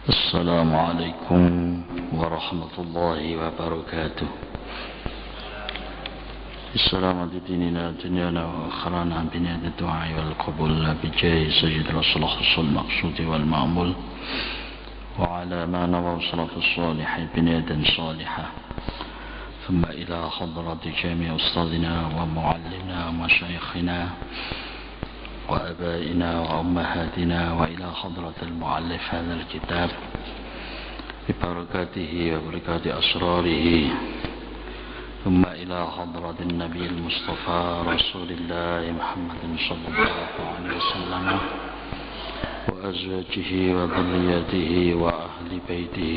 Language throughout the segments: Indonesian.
السلام عليكم ورحمة الله وبركاته. السلام ديننا دنيانا وآخرنا بنية الدعاء والقبول بجاه سيد رسول الله المقصود والمأمول وعلى ما نوى صلاة الصالح بنية صالحة ثم إلى حضرة جميع أستاذنا ومعلمنا ومشايخنا وأبائنا وأمهاتنا وإلى حضرة المؤلف هذا الكتاب ببركاته وبركات أسراره ثم إلى حضرة النبي المصطفى رسول الله محمد صلى الله عليه وسلم وأزواجه وذريته وأهل بيته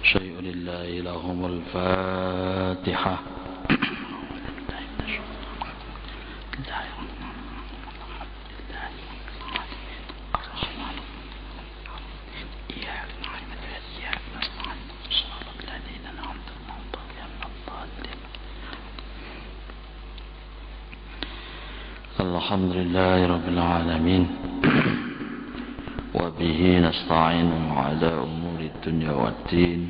شيء لله لهم الفاتحة. الحمد لله رب العالمين وبه نستعين على أمور الدنيا والدين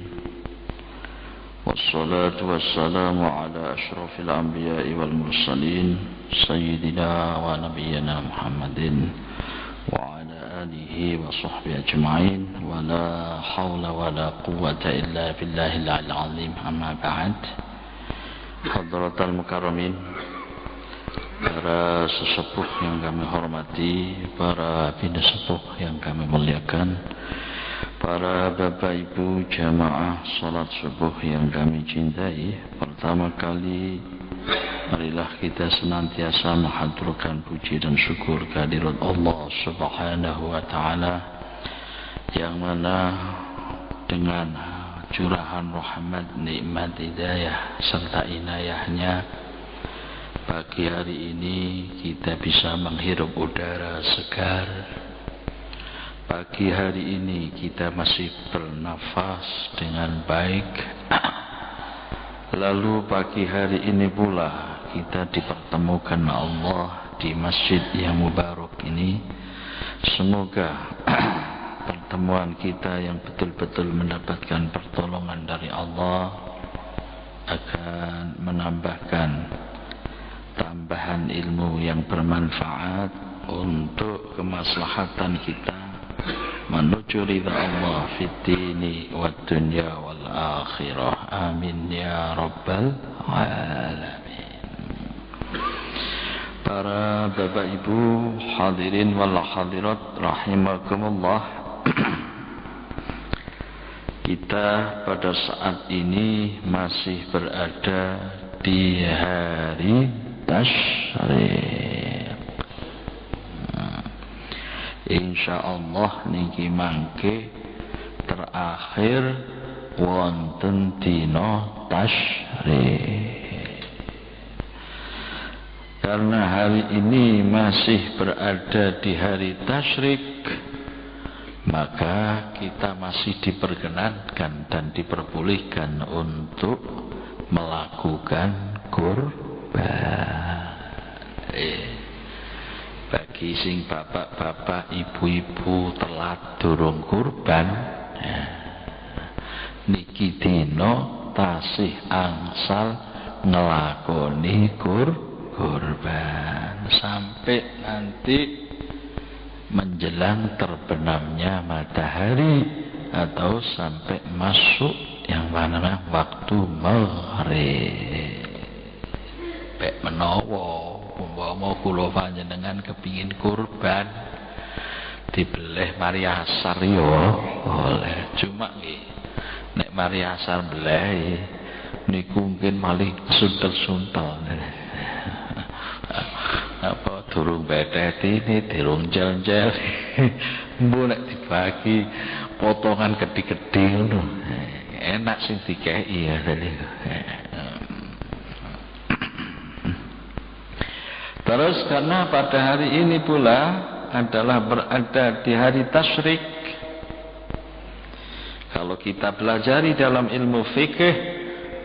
والصلاة والسلام على أشرف الأنبياء والمرسلين سيدنا ونبينا محمد وعلى آله وصحبه أجمعين ولا حول ولا قوة إلا بالله العلي العظيم. أما بعد، حضرات المكرمين, para sesepuh yang kami hormati, para bina sepuh yang kami muliakan, para bapak ibu jamaah salat subuh yang kami cintai, pertama kali marilah kita senantiasa menghaturkan puji dan syukur kehadirat Allah Subhanahu wa Ta'ala, yang mana dengan curahan rahmat, nikmat, hidayah serta inayahnya pagi hari ini kita bisa menghirup udara segar. Pagi hari ini kita masih bernafas dengan baik. Lalu pagi hari ini pula kita dipertemukan Allah di masjid yang mubarak ini. Semoga pertemuan kita yang betul-betul mendapatkan pertolongan dari Allah akan menambahkan tambahan ilmu yang bermanfaat untuk kemaslahatan kita menuju ridha Allah fid dini wad dunya wal akhirah. Amin ya rabbal alamin. Para bapak ibu hadirin wal hadirat rahimakumullah, kita pada saat ini masih berada di hari tasyrik. Insyaallah niki mangke terakhir wonten dina tasyrik. Karena hari ini masih berada di hari tasyrik, maka kita masih diperkenankan dan diperbolehkan untuk melakukan bagi sing bapak-bapak, ibu-ibu telat durung kurban, niki dina tasih angsal ngelakoni kurban sampai nanti menjelang terbenamnya matahari atau sampai masuk yang mana waktu maghrib. Pek menawa umpama kula panjenengan kepingin kurban dibeleh mari asar yo oleh, cuma nggih nek mari asar beleh niku mungkin malih suntel-suntel apa durung betet ini durung jel-jel mbo nek dibagi potongan gede-gede ngono enak sing dikeki ya tadi. Terus karena pada hari ini pula adalah berada di hari tasyrik. Kalau kita pelajari dalam ilmu fikih,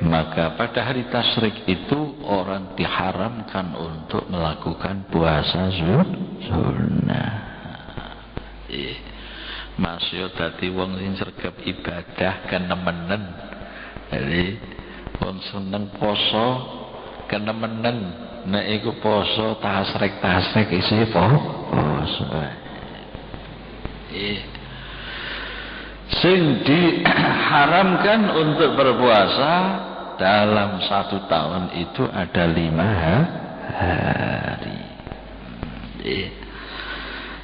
maka pada hari tasyrik itu orang diharamkan untuk melakukan puasa sunnah. masih dadi wong sing sregep ibadah kenemenen. Jadi wong seneng poso kenemenen, nek iku poso tasrek isih poso. Sing diharamkan untuk berpuasa dalam 1 tahun itu ada 5 hari.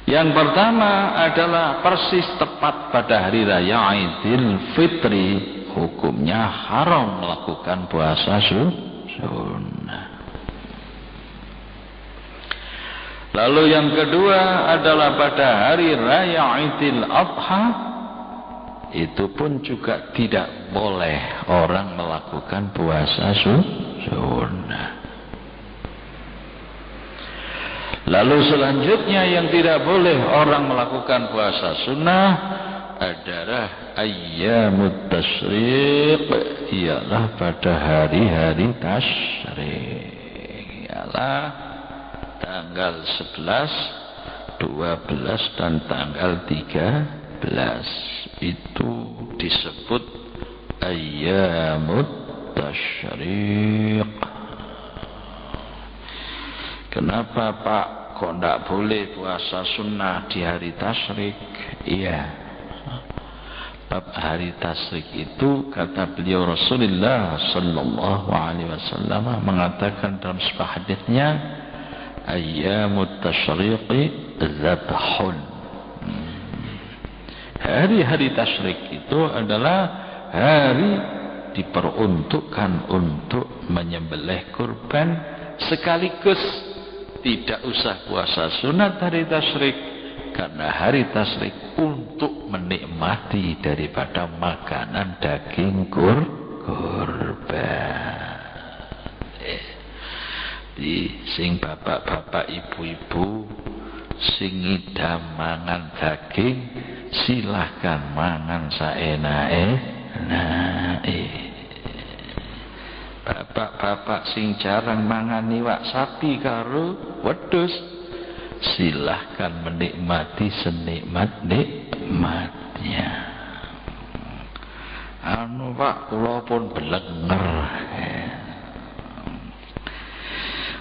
Yang pertama adalah persis tepat pada hari raya Idul Fitri, hukumnya haram melakukan puasa sunnah. Lalu yang kedua adalah pada hari raya Idul Adha, itu pun juga tidak boleh orang melakukan puasa sunnah. Lalu selanjutnya yang tidak boleh orang melakukan puasa sunnah adalah ayyamut tasyriq, ialah pada hari-hari tasyrik, ialah tanggal 11, 12 dan tanggal 13. Itu disebut ayyamut tasyriq. Kenapa Pak kok tidak boleh puasa sunnah di hari tasyrik? Iya, bab hari tasyrik itu kata beliau Rasulullah sallallahu alaihi wasallam mengatakan dalam sebuah hadisnya, ayyamut tasyriqi dzabhun. Hari-hari tasyrik itu adalah hari diperuntukkan untuk menyembelih kurban, sekaligus tidak usah puasa sunat hari tasyrik, karena hari tasyrik untuk menikmati daripada makanan daging kurban. Di sing bapak-bapak ibu-ibu sing ngidam mangan daging, silahkan mangan saenake. Bapak-bapak sing jarang mangan iwak sapi karo wedhus, silahkan menikmati senikmat-nikmatnya. Pak, kula pun belenger.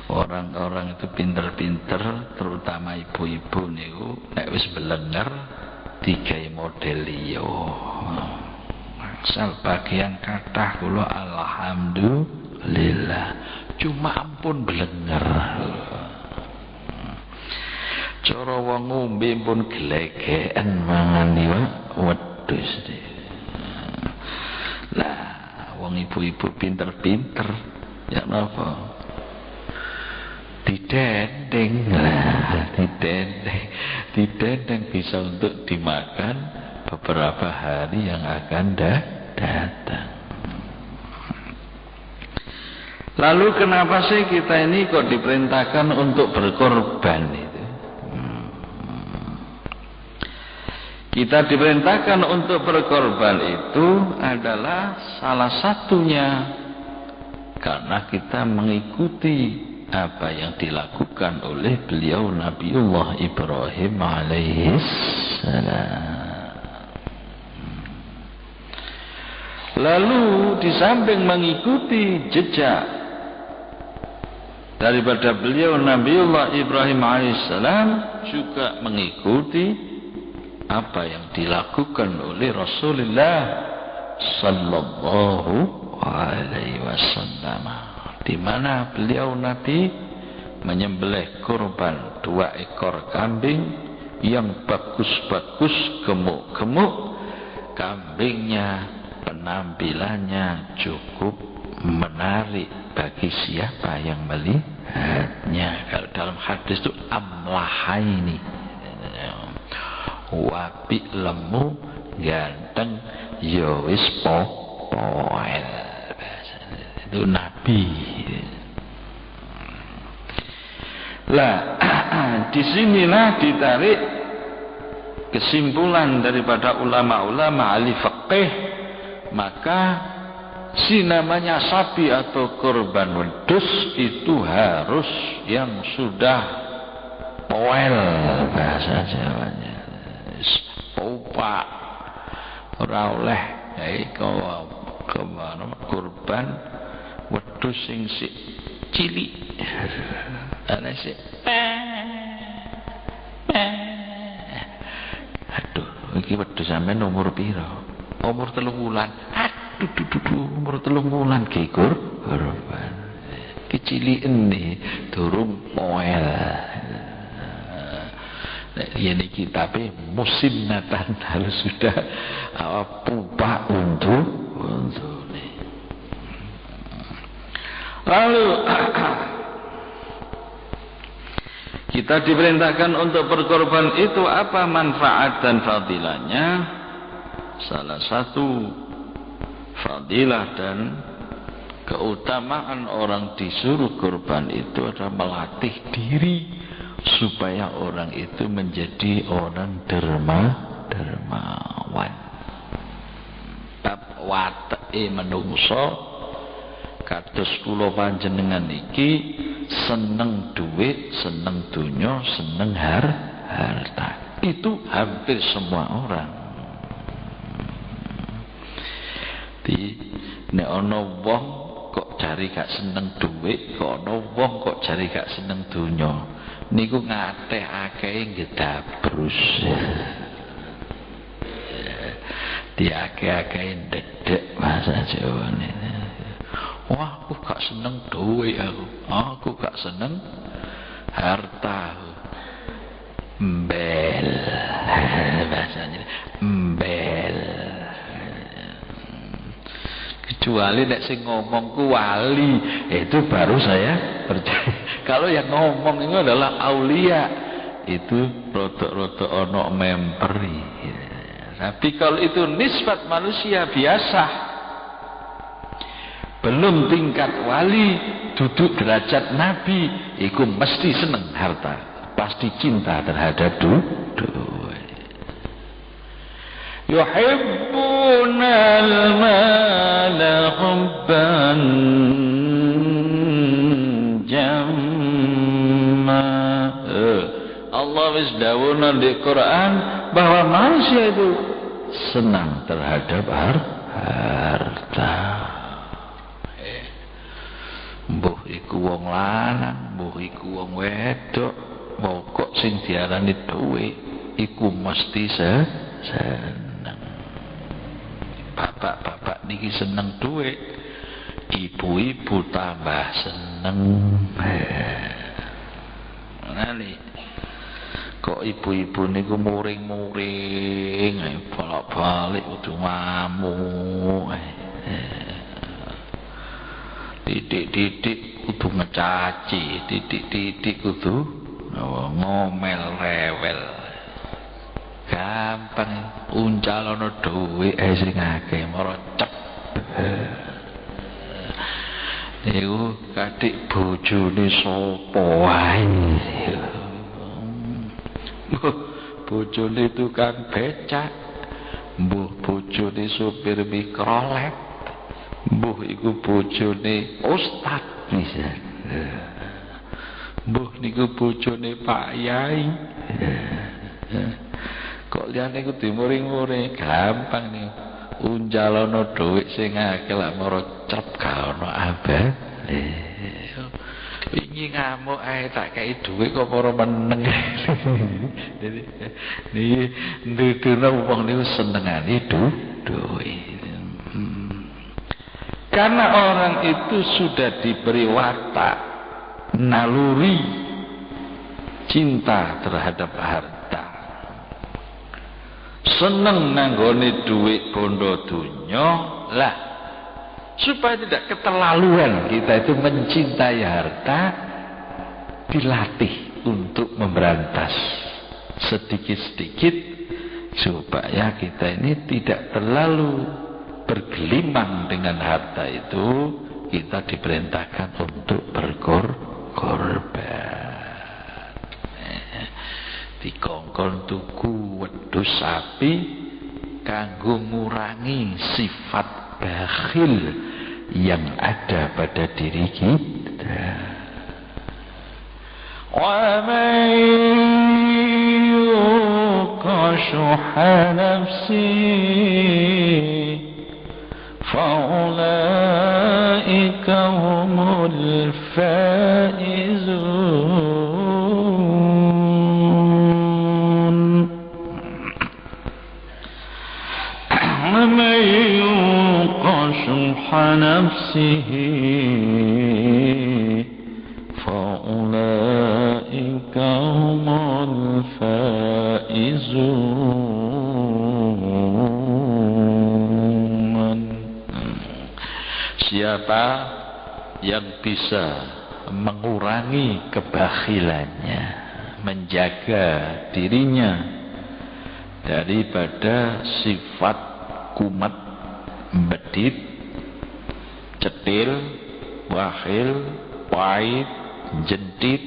Orang-orang itu pinter-pinter, terutama ibu-ibu niku nek wis belenger digawe model liya. Asal bagian kathah kula alhamdulillah, cuma ampun belenger. Cara wong ngombe pun glegeken mangan iwak wedhus. Lah, wong ibu-ibu pinter-pinter ya napa? Didendeng, didendeng bisa untuk dimakan beberapa hari yang akan datang. Lalu kenapa sih kita ini kok diperintahkan untuk berkorban itu? Kita diperintahkan untuk berkorban itu adalah salah satunya karena kita mengikuti apa yang dilakukan oleh beliau Nabiullah Ibrahim alaihissalam. Lalu di samping mengikuti jejak daripada beliau Nabiullah Ibrahim alaihissalam, juga mengikuti apa yang dilakukan oleh Rasulullah sallallahu alaihi wasallam, di mana beliau Nabi menyembelih kurban 2 ekor kambing yang bagus-bagus, gemuk-gemuk. Kambingnya penampilannya cukup menarik bagi siapa yang melihatnya. Kalau dalam hadis itu amlahaini, wapi lemu ganteng ya wis poel, itu Nabi. Lah disinilah ditarik kesimpulan daripada ulama-ulama ahli fikih, maka si namanya sapi atau korban wedhus itu harus yang sudah poel, bahasa Jawanya Pak. Ora oleh iku kurban wedhus sing sik cilik. Ana sik. Aduh, iki wedhus sampean umur pira? Umur 3 wulan. Aduh, umur 3 wulan ki kurban. Keciliken nih, durung poel. Ini kitabe musim natan harus sudah pupa untuk nih. Lalu kita diperintahkan untuk berkorban itu apa manfaat dan fadilahnya? Salah satu fadilah dan keutamaan orang disuruh korban itu adalah melatih diri supaya orang itu menjadi orang dermawan. Bab wateke menungso kados kula panjenengan iki seneng duit, seneng dunya, seneng harta. Itu hampir semua orang. Nek ana wong kok jari gak seneng duit, kok ana wong kok jari gak seneng dunya, niku ngateh akeh ngedabrus. Di akeh-akeh ndedek bahasa Jawa ini. Wah, aku gak seneng duit aku gak seneng harta. Embel bahasanya, embel. Kecuali nek sing ngomong ku wali, itu baru saya percaya. Kalau yang ngomong itu adalah aulia, itu rotok-rotok ono memperi. Tapi kalau itu nisbat manusia biasa, belum tingkat wali, duduk derajat nabi, iku mesti seneng harta, pasti cinta terhadap duit. Yuhibbunal mala hubban jamma. Allah wis dawuhna di Quran bahwa manusia itu senang terhadap harta. Mbuh iku wong lanang, mbuh iku wong wedok, pokok sing diarani duit iku mesti seneng. Bapak-bapak niki seneng duit, ibu-ibu tambah seneng. Nali kok ibu-ibu niku muring-muring, bolak-balik kudu ngamuk. Titik-titik kudu ngecaci, titik-titik kudu ngomel rewel. Gampang uncalono dhuwit sing akeh mara cep. Niku katik bojone sapa wae. Bojone tukang becak, mbuh bojone supir mikrolet, mbuh iku bojone ustad bisa. Mbuh niku bojone Pak Yai. Kok liyane ku dimuring-muring gampang nih. Unjalono dhuwit sing akeh lak mara crep ga ono abale. Wingi ngamuk ae tak kei dhuwit kok para meneng. Jadi niki ndudono wong niku senengane dhuwit. Karena orang itu sudah diberi watak naluri cinta terhadap harta. Seneng nanggone duit bondo dunya lah, supaya tidak keterlaluan kita itu mencintai harta, dilatih untuk memberantas sedikit-sedikit supaya kita ini tidak terlalu bergelimang dengan harta itu. Kita diperintahkan untuk berkorban. Dikongkon tuku wedhus sapi kanggo ngurangi sifat bakhil yang ada pada diri kita. Wa man yuqa شح نفسه فأولئك هم الفائزون ومن يوق شح نفسه فأولئك هم الفائزون. Siapa yang bisa mengurangi kebakhilannya, menjaga dirinya daripada sifat kumat, bedit, cetil, bakhil, pahit, jentit,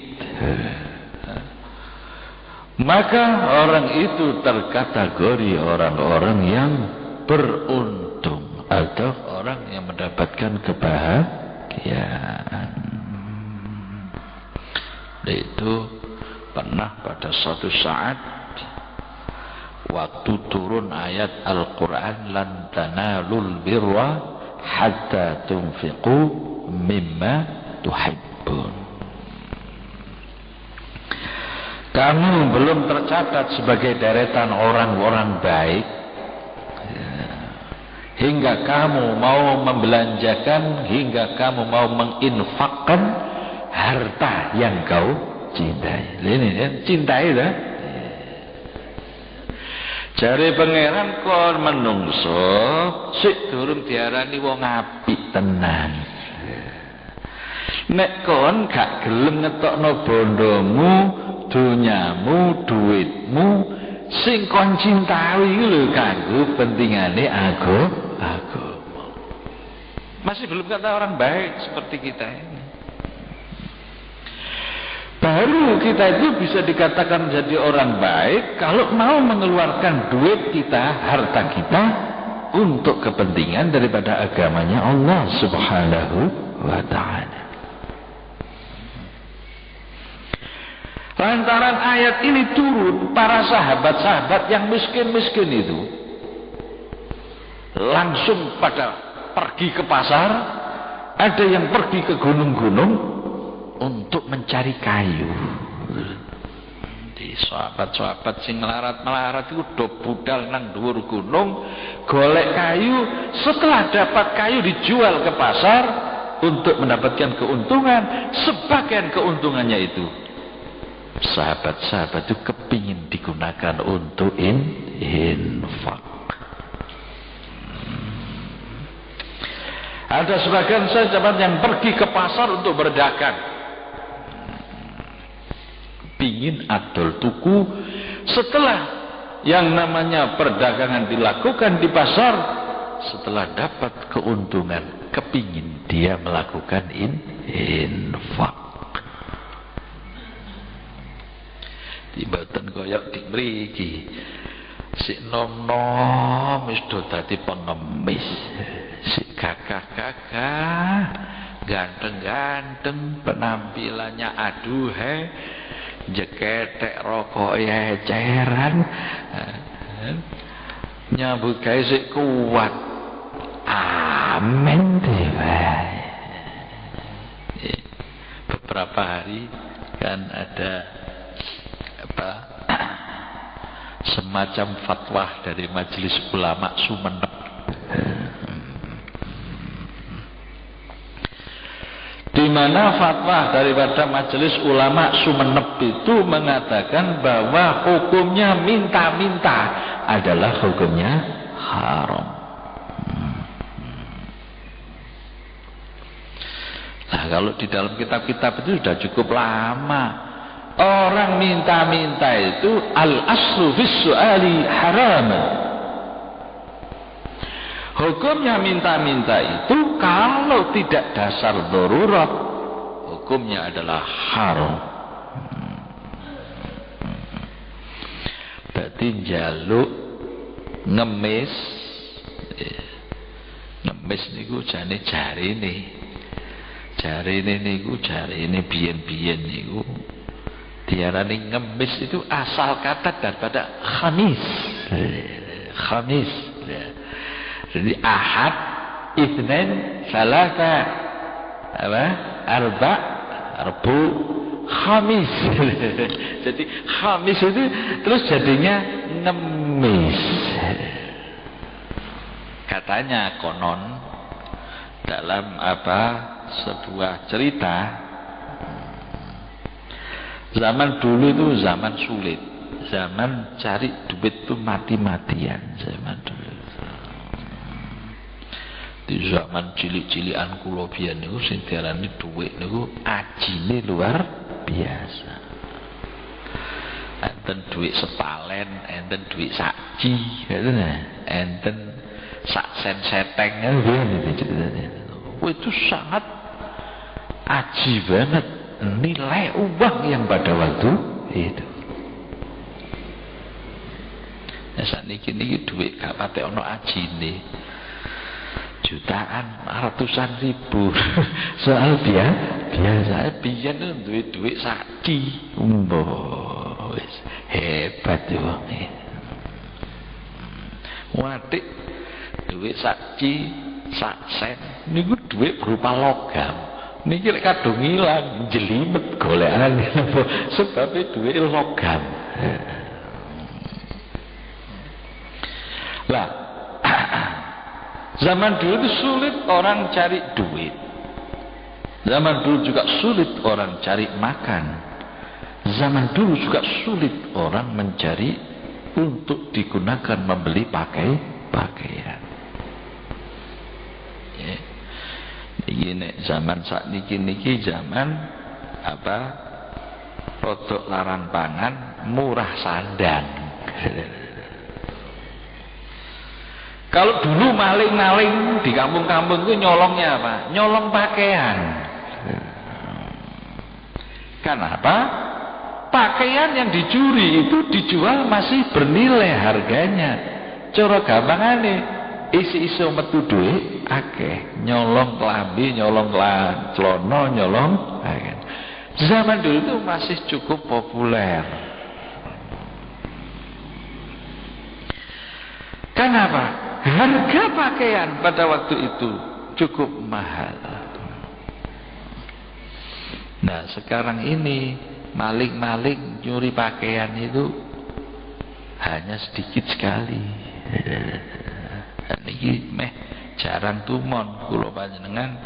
maka orang itu terkategori orang-orang yang beruntung atau orang yang mendapatkan kebahagiaan. Itu pernah pada suatu saat waktu turun ayat Al-Quran, lan tanalul birra hatta tunfiqu mimma tuhibbun. Kamu belum tercatat sebagai deretan orang-orang baik hingga kamu mau membelanjakan, hingga kamu mau menginfakkan harta yang kau cintai. Ini cintai dah. Jare pangeran kon menungso sik durung diarani wong apik tenan. Nek kon gak gelem ngetokno bondomu, dunyamu, duitmu sing kon cintai iki lho kanggo pentingane agama. Masih belum kata orang baik seperti kita ini. Baru kita itu bisa dikatakan jadi orang baik kalau mau mengeluarkan duit kita, harta kita untuk kepentingan daripada agamanya Allah Subhanahu wa ta'ala. Lantaran ayat ini turun, para sahabat-sahabat yang miskin-miskin itu langsung pada pergi ke pasar, ada yang pergi ke gunung-gunung untuk mencari kayu. Di sahabat-sahabat sing melarat-melarat itu do budal nang dhuwur gunung golek kayu. Setelah dapat kayu dijual ke pasar untuk mendapatkan keuntungan. Sebagian keuntungannya itu sahabat-sahabat itu kepingin digunakan untuk infak. Ada sebagian sahabat yang pergi ke pasar untuk berdagang, pingin adol tuku. Setelah yang namanya perdagangan dilakukan di pasar, setelah dapat keuntungan, kepingin dia melakukan infak. Timbatan koyok di mriki si nom-nom wis do dadi pengemis, si gagah-gagah, ganteng-ganteng, penampilannya aduh jeketek rokok eceran, nyambut gawe sik kuat. Amin tiba. Beberapa hari kan ada semacam fatwa dari Majelis Ulama Sumeneb. Di mana fatwa daripada Majelis Ulama Sumeneb itu mengatakan bahwa hukumnya minta-minta adalah hukumnya haram. Nah, kalau di dalam kitab-kitab itu sudah cukup lama. Orang minta-minta itu al-aslu fis su'ali haram. Hukumnya minta-minta itu kalau tidak dasar darurat, hukumnya adalah haram. Berarti njaluk ngemis, ngemis niku jane jarine niku jarine biyen-biyen niku Diarani ngemis itu asal kata daripada khamis. Khamis. Jadi ahad, itsnain, salasa, apa? Arba, Rabu, Khamis. Jadi Khamis itu terus jadinya ngemis. Katanya konon dalam apa sebuah cerita, zaman dulu itu zaman sulit, zaman cari duit itu mati-matian zaman dulu. Di zaman cilik-cilikan kula biyen niku sing diarani dhuwit niku ajine luar biasa. Enten dhuwit sepalen, enten dhuwit sakji, ngoten ya. Enten sak sen seteng ngene ceritanya. Itu sangat aji banget nilai uang yang pada waktu itu. Ya sakniki niki dhuwit gak patek ana ajine. Jutaan, ratusan ribu. Soal biasa biyen duit sakti. Wis hebat wong iki. Wadik duit sakti sak sen niku duit berupa logam. Niki lek kadung ilang jelimet golekane sebab duit logam. Lah zaman dulu itu sulit orang cari duit. Zaman dulu juga sulit orang cari makan. Zaman dulu juga sulit orang mencari untuk digunakan membeli pakaian. Ya. Ini zaman saat niki zaman apa? Rodok larang pangan, murah sandang. Kalau dulu maling-maling di kampung-kampung itu nyolongnya apa? Nyolong pakaian. Kenapa? Pakaian yang dicuri itu dijual masih bernilai harganya. Cara gampangane isi-isi metu duit akeh, nyolong klambi, nyolong celana, nyolong pakaian. Zaman dulu itu masih cukup populer. Kenapa? Harga pakaian pada waktu itu cukup mahal. Nah sekarang ini maling-maling nyuri pakaian itu hanya sedikit sekali. Niki meh jarang tumon kula panjenengan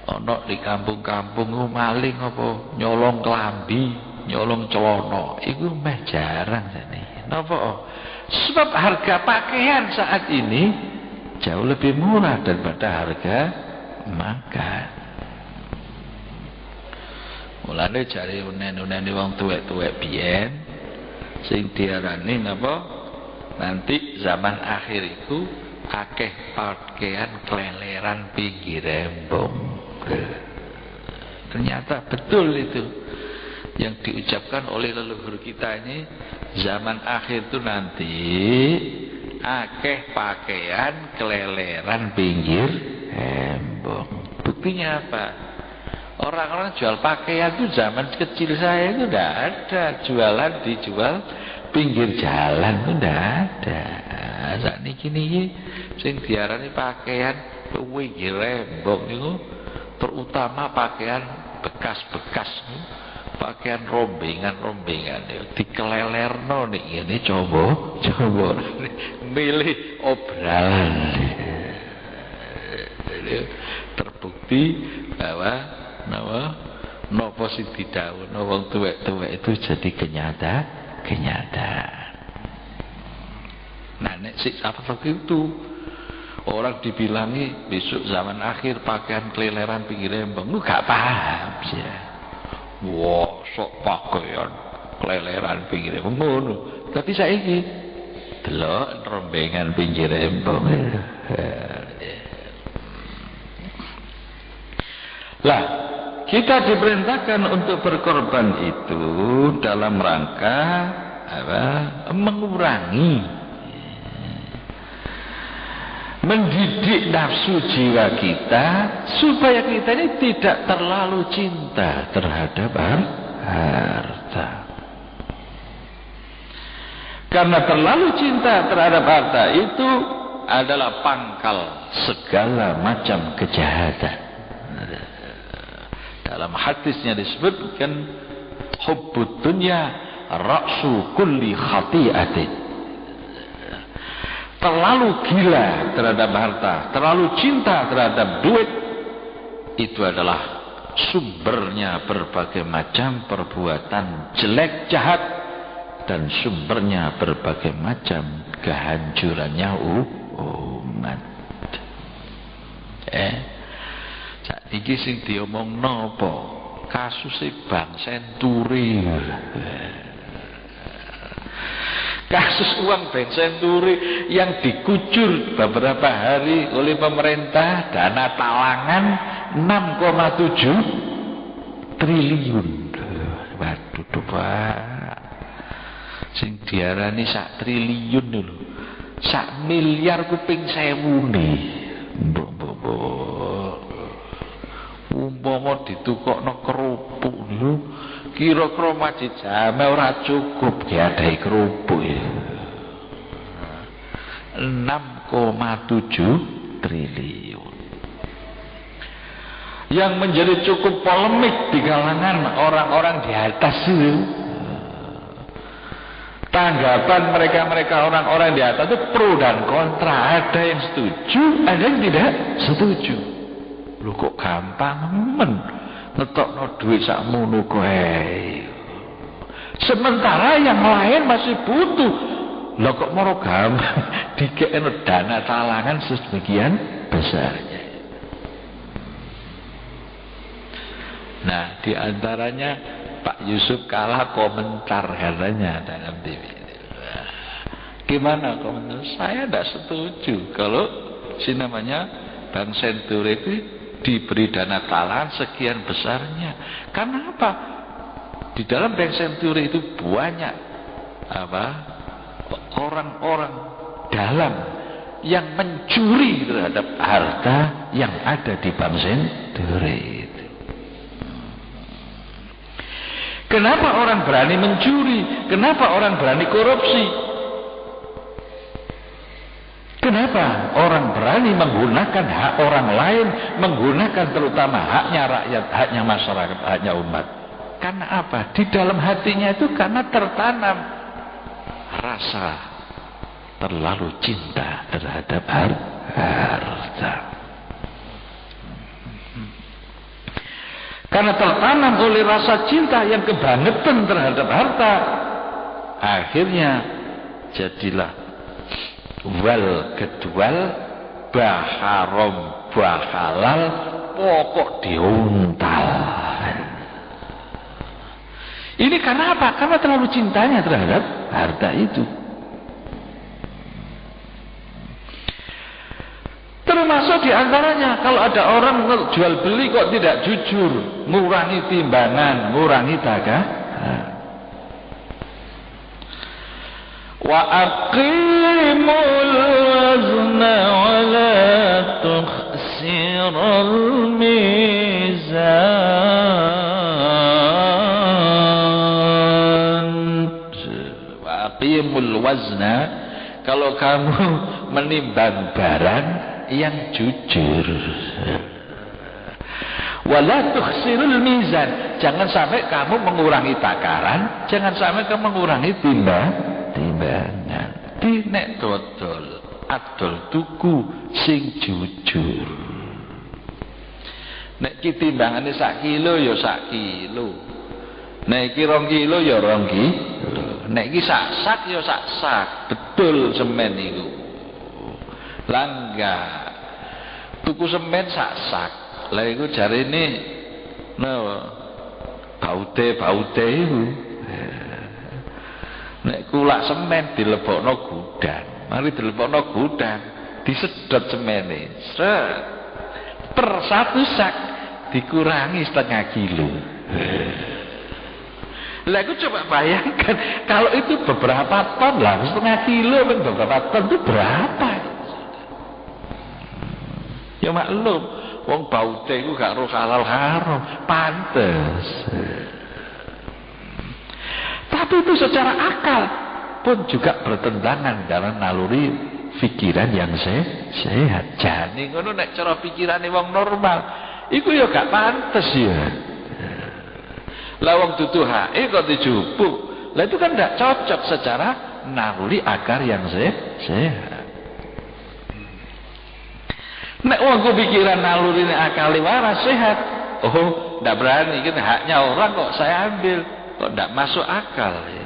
ana di kampung-kampung maling apa nyolong klambi, nyolong celana, iku meh jarang jane. Napa? Sebab harga pakaian saat ini jauh lebih murah daripada harga makan. Mulane jare unen-unen wong tuwek-tuwek biyen sing diarani napa? Nanti zaman akhir itu akeh pakaian keleleran pinggir embong. Ternyata betul itu yang diucapkan oleh leluhur kita ini. Zaman akhir itu nanti akeh pakaian keleleran pinggir embong. Buktinya apa? Orang-orang jual pakaian itu zaman kecil saya itu tidak ada jualan dijual pinggir jalan itu tidak ada. Saat niki sing diarani pakaian pinggir embong itu terutama pakaian bekas-bekas. Pakaian rombengan dikelelerno nih ini coba milih obralan. Terbukti bahwa napa sing didhawuhna wong tuwek-tuwek itu jadi kenyataan. Nah nek sik apa itu orang dibilangi besok zaman akhir pakaian keleleran pinggir embong lu gak paham sih. Wah, sok pakaian keleleran pinggir ngono. Tapi saiki delok rombengan pinggir embong. Lah, kita diperintahkan untuk berkorban itu dalam rangka apa? Mendidik nafsu jiwa kita supaya kita ini tidak terlalu cinta terhadap harta. Karena terlalu cinta terhadap harta itu adalah pangkal segala macam kejahatan. Dalam hadisnya disebutkan hubbud dunya ra'su kulli khati'atin. Terlalu gila terhadap harta, terlalu cinta terhadap duit, itu adalah sumbernya berbagai macam perbuatan jelek jahat, dan sumbernya berbagai macam kehancurannya umat. Saiki sing diomong napa? Kasus Bank Senturi. Kasus uang Bank Senturi yang dikucur beberapa hari oleh pemerintah, dana talangan 6,7 triliun. Waduh, Pak. Sing diarani sak triliun dulu. Sak miliar kuping sewu nih. Mbok. Umpama ditukokno kerupuk lho, kira-kira Masjid Jame ora cukup diadahi kerupuk ya. 6,7 triliun. Yang menjadi cukup polemik di kalangan orang-orang di atas itu, tanggapan mereka orang-orang di atas itu pro dan kontra. Ada yang setuju, ada yang tidak setuju. Lu kok gampang men ngetokno duit sakmono kowe. Sementara yang lain masih butuh. Lah kok moro gampang dikekno dana talangan sebagian besarnya. Nah, di antaranya Pak Yusuf kalah komentar katanya dalam TV. Gimana komentar? Saya tidak setuju kalau si namanya Bank Senturi itu diberi dana talangan sekian besarnya. Karena apa? Di dalam Bank Senturi itu banyak orang-orang dalam yang mencuri terhadap harta yang ada di Bank Senturi itu. Kenapa orang berani mencuri? Kenapa orang berani korupsi? Kenapa orang berani menggunakan hak orang lain, menggunakan terutama haknya rakyat, haknya masyarakat, haknya umat? Karena apa? Di dalam hatinya itu karena tertanam rasa terlalu cinta terhadap harta. Karena tertanam oleh rasa cinta yang kebangetan terhadap harta, akhirnya jadilah wal kedwal baharom bahalal pokok diuntal. Ini karena apa? Karena terlalu cintanya terhadap harta itu. Termasuk diantaranya kalau ada orang jual beli kok tidak jujur, ngurangi timbangan, ngurangi dagangan. Wa aqimul wazna wa la tukhsirul mizan. Wa aqimul wazna, kalau kamu menimbang barang yang jujur. Wala tukhsirul mizan, jangan sampai kamu mengurangi takaran, jangan sampai kamu mengurangi timbangan. Di nek dodol adol tuku sing jujur. Nek ki timbangane sak kilo ya sak kilo, nek ki 2 kilo ya 2 kilo, nek ki sak ya sak sak. Betul semen iku. Langga tuku semen sak sak. Lah iku jarene baute iku. Nek kulak semen dilebokno gudang, mari dilebokno gudang, disedot semene. Per 1 sak dikurangi 0,5 kilo. Lah aku coba bayangkan kalau itu beberapa ton lah, 0,5 kilo kan beberapa ton itu berapa? Ya maklum, wong baute iku gak roh halal haram, pantes. Tapi itu secara akal pun juga bertentangan dengan naluri pikiran yang sehat. Jane ngono nek cara pikirane wong normal, iku ya gak pantes ya. Lah wong dudu hae kok dijupuk. Lah itu kan gak cocok secara naluri akar yang sehat. Nek wong pikiran naluri akali waras sehat, oh ndak berani, kan haknya orang kok saya ambil, kok ndak masuk akal ya.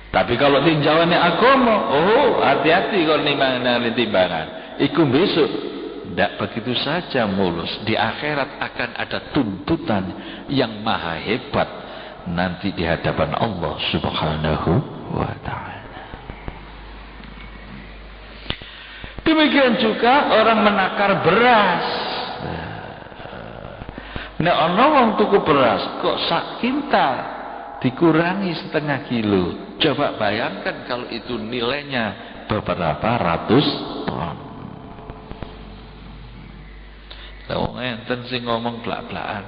Tapi kalau tinjauannya agama, oh hati-hati kalau timbangan. Iku besok ndak begitu saja mulus. Di akhirat akan ada tuntutan yang maha hebat nanti di hadapan Allah Subhanahu wa ta'ala. Demikian juga orang menakar beras. Nek ana wong tuku beras kok sak kintal dikurangi setengah kilo. Coba bayangkan kalau itu nilainya beberapa ratus ton. Lah wong enten sing ngomong blak-blakan.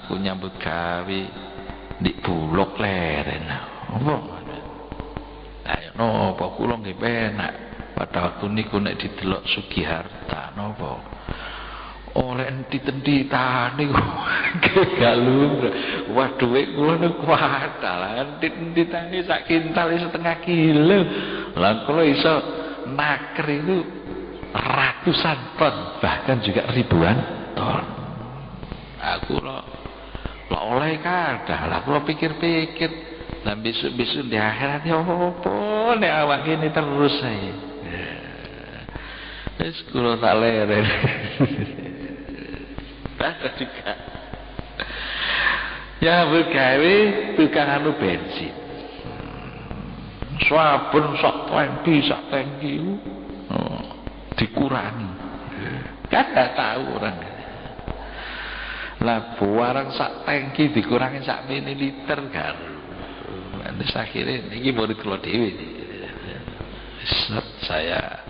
Aku nyambut gawe di Bulog leren. Apa? Ayo napa kula nggih penak. Pada waktu niku nek didelok Sugiharta napa oleh enti-enti niku gak lumrah. Wah dhuwit kula niku kuatal enti-enti sak kintal setengah kilo. Lah kula iso naker itu ratusan ton, bahkan juga ribuan ton. Aku lo oleh kadah lah kula pikir-pikir. Lah besok-besok di akhirat ya apa nek awak ini terus saya. Wis kula tak leren. Ada juga. Ya bergawe tukang anu bensin. Sabun sak tangki dikurangi. Kan gak tahu orang. Lah barang sak tangki dikurangi sak mililiter kan. Nanti akhirnya ini murid kula dhewe. Saya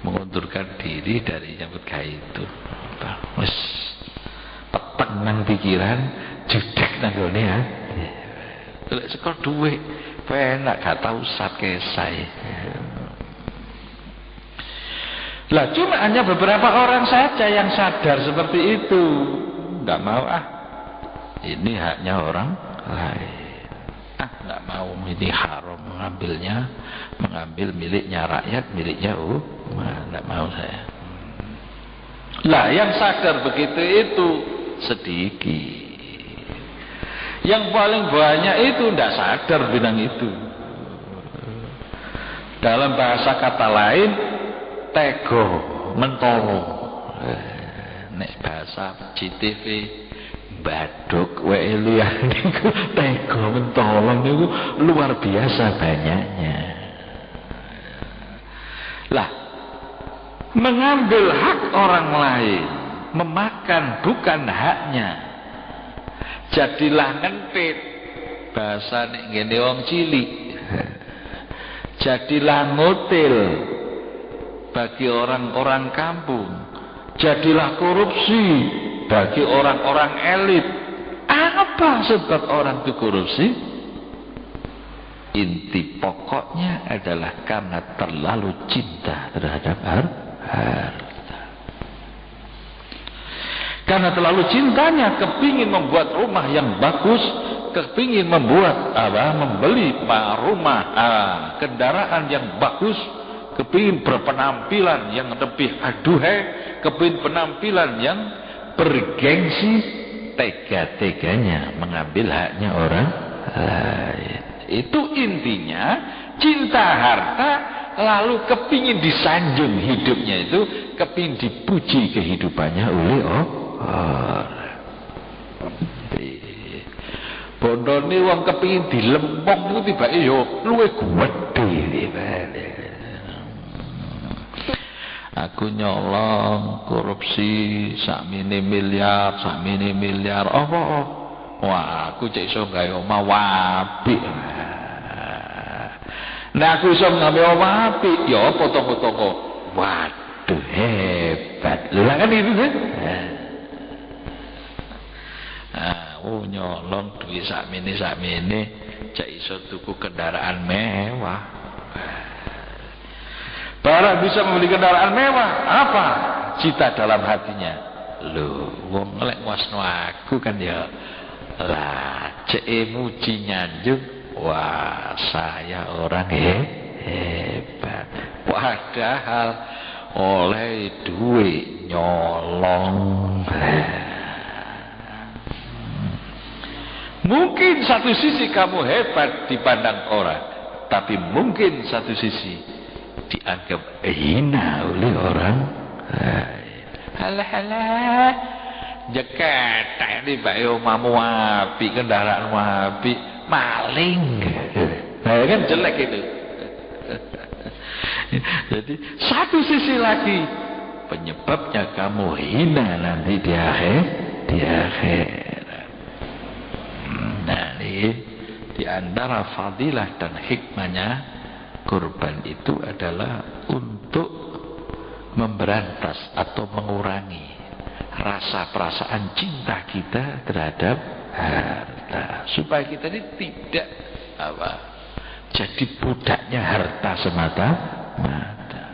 mengundurkan diri dari nyambut gawe itu. Wis peteng nang pikiran, judek nang gone ya. Lek sekor dhuwit, penak gak tau sake sae. Lah cuma hanya beberapa orang saja yang sadar seperti itu. Enggak mau ini haknya orang lain. Enggak mau, ini haram mengambil miliknya rakyat, miliknya enggak mau saya. Lah yang sadar begitu itu sedikit. Yang paling banyak itu enggak sadar bidang itu. Dalam bahasa kata lain tego, mentolo. Nek bahasa GTV baduk wae liyan niku tega mentolong niku luar biasa banyaknya. Lah mengambil hak orang lain, memakan bukan haknya. Jadilah ngentit bahasa nek ngene wong cilik. Jadilah ngutil bagi orang-orang kampung. Jadilah korupsi bagi orang-orang elit. Apa sebab orang itu korupsi? Inti pokoknya adalah karena terlalu cinta terhadap harta. Karena terlalu cintanya, kepingin membuat rumah yang bagus, kepingin membeli rumah, kendaraan yang bagus, kepingin berpenampilan yang lebih aduhai, kepingin penampilan yang bergengsi, tega-teganya mengambil haknya orang lain. Itu intinya cinta harta, lalu kepingin disanjung hidupnya itu, kepingin dipuji kehidupannya oleh orang. Bondone wong kepingin dilempong itu tibake yo luwih gedhe. Aku nyolong korupsi sakmene miliar apa? Wah, aku cek iso gawe omah apik. Nah, aku iso gawe omah apik, ya apa toko-toko. Waduh, hebat. Lha kan itu kan. Oh nyolong duit sakmene cek iso tuku kendaraan mewah. Barang bisa membeli kendaraan mewah, apa cita dalam hatinya? Loh, wong lek wasno aku kan ya lah cek muji nyanjuk. Wah, saya orang hebat. Padahal oleh duit nyolong. Mungkin satu sisi kamu hebat dipandang orang, tapi mungkin satu sisi dianggap hina oleh orang. Halah, jeket ini bae omamu api, kendaraan api, maling. Nah, kan jelek itu. Jadi satu sisi lagi penyebabnya kamu hina nanti di akhirat. Nah, ini di antara fadilah dan hikmahnya kurban itu adalah untuk memberantas atau mengurangi rasa perasaan cinta kita terhadap harta, supaya kita ini tidak jadi budaknya harta semata-mata.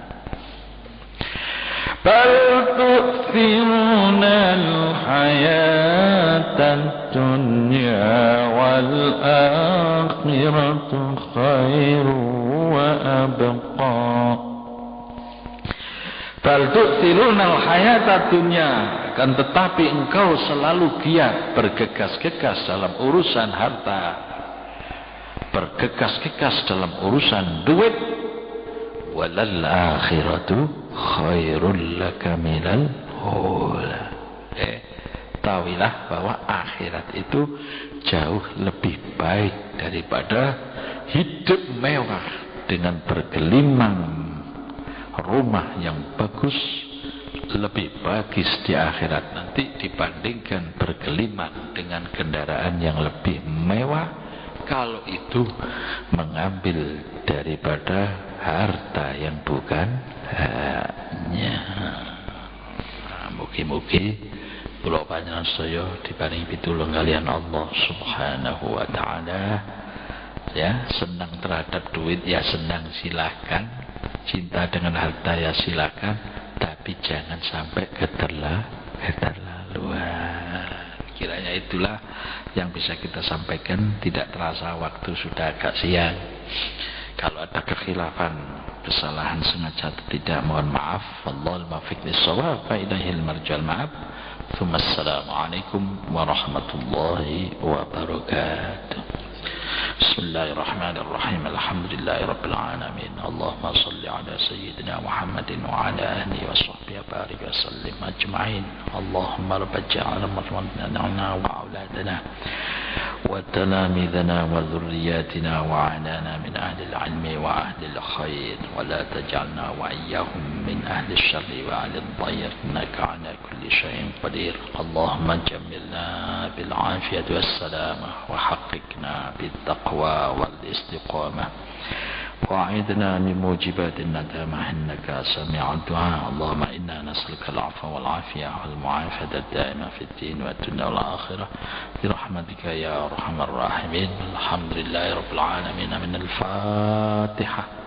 Bal tu'thirunal hayatad dunya wal akhiratu khairu wa abqa. Bal tu'thirunal hayatad dunya, akan tetapi engkau selalu giat bergegas-gegas dalam urusan harta, bergegas-gegas dalam urusan duit. Walal akhiratu khairul laka minal ula. Tahuilah bahwa akhirat itu jauh lebih baik daripada hidup mewah dengan bergelimang rumah yang bagus. Lebih bagus di akhirat nanti dibandingkan bergelimang dengan kendaraan yang lebih mewah, kalau itu mengambil daripada harta yang bukan haknya. Mugi-mugi kula panjenengan sedaya diparingi pitulung kalian Allah Subhanahu wa taala. Ya, senang terhadap duit ya senang, silakan. Cinta dengan harta ya silakan, tapi jangan sampai keterlaluan. Kiranya itulah yang bisa kita sampaikan. Tidak terasa waktu sudah agak siang. Kalau ada kekhilafan, kesalahan sengaja atau tidak, mohon maaf. Wallahul muwaffiq lis-shawab wa ilaihil marji'ul ma'ab. Assalamualaikum warahmatullahi wabarakatuh. Bismillahirrahmanirrahim. Alhamdulillahirabbil alamin. Allahumma shalli ala sayyidina Muhammadin wa ala alihi wa sahbihi barik wa sallim ajma'in. Allahumma rabb ja'al marhamna wa auladana wa talamidana wa dhurriyyatina wa anana min ahli al-ilmi wa ahli al-khair wa la taj'alna wa iyyahum min ahli al-sharri wa ahli al-dhayr innaka ala kulli shay'in qadir. Allahumma jammilna bil 'afiyati was salamah wa haqqiqna bit taqwa wal istiqamah wa'idna min mujibatin nadamah innaka sami'ud du'a. Allahumma inna nas'aluka al-'afwa wal 'afiyah wal mu'afata ad-da'imah fid din wad dunya wal akhirah bi rahmatika ya arhamar rahimin. Alhamdulillahirabbil alamin. Min al-Fatihah.